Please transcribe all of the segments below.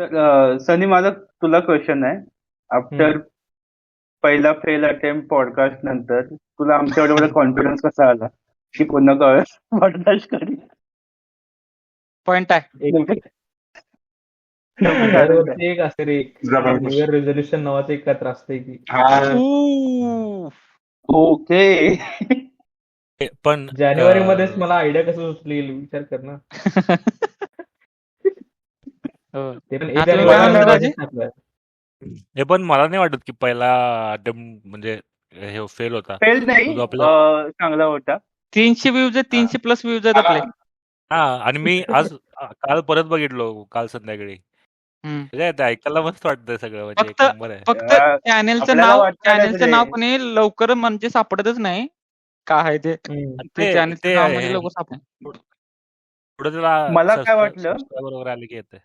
तर सनी, माझा तुला क्वेश्चन आहे. हम्म. आफ्टर पहिला फेल अटेम्प्ट पॉडकास्ट नंतर तुला आमच्यावर एवढा कॉन्फिडन्स कसा आला की पुन्हा पॉडकास्ट करी? पॉइंट आहे. एक नेमकं कारण काय? दरवर्षी एक असते रे, न्यू इयर रेझोल्युशन नावाचं एक कात्र असते की ऊ. ओके. पण जानेवारी मध्येच मला आयडिया कसं सुचली विचार कर ना. हो. ते पण हा, तुम्ही काय म्हणता, राजे? हे पण मला नाही वाटत की पहिला अटेम्प्ट म्हणजे हे फेल होता. फेल नाही, तुझं आपलं चांगला होता. 300 व्ह्यूज आहेत, 300 प्लस व्ह्यूज आहेत आपले. हा, आणि मी आज काल परत बघितलो काल संध्याकाळी. हम्म. म्हणजे ते ऐकायला मस्त वाटतंय सगळं, म्हणजे एक फक्त नंबर आहे. फक्त या, चॅनेलचं आपल्याला नाव वाटणारच रे. कोणी लवकर म्हणजे सापडतच नाही. काय आहे ते ते चॅनेलचं ते नाव म्हणजे लवकर सापडत. पुढे त्याला मला काय वाटलं सबस्क्रायबर वगैरे आले की येते.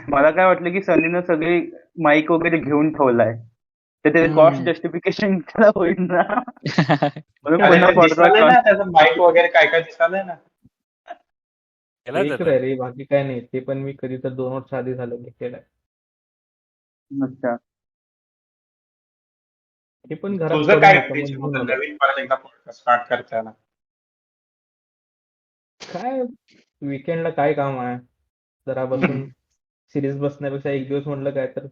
मला काय वाटलं की सनीनं सगळी माईक वगैरे घेऊन ठेवलाय, तर त्याचं कॉस्ट जस्टिफिकेशन होईल ना. म्हणून पुन्हा podcast त्याचं माईक वगैरे काय काय दिसालंय ना. केलाय एक त्याचा. रे बाकी काय नाही. ते पण मी कधी तर 2 वर्ष आधी झालं मी केलंय. अच्छा. ते पण घरात तुझं करून काय होतं, intention मग होतं म्हणून नवीन परत एकदा पॉडकास्ट स्टार्ट करताना? काय विकेंडला काय काम आहे, जरा बसून सिरीज बसण्यापेक्षा एक दिवस म्हटलं काय तर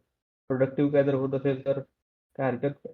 प्रोडक्टिव्ह काय तर होत असेल तर काय हरकत काय.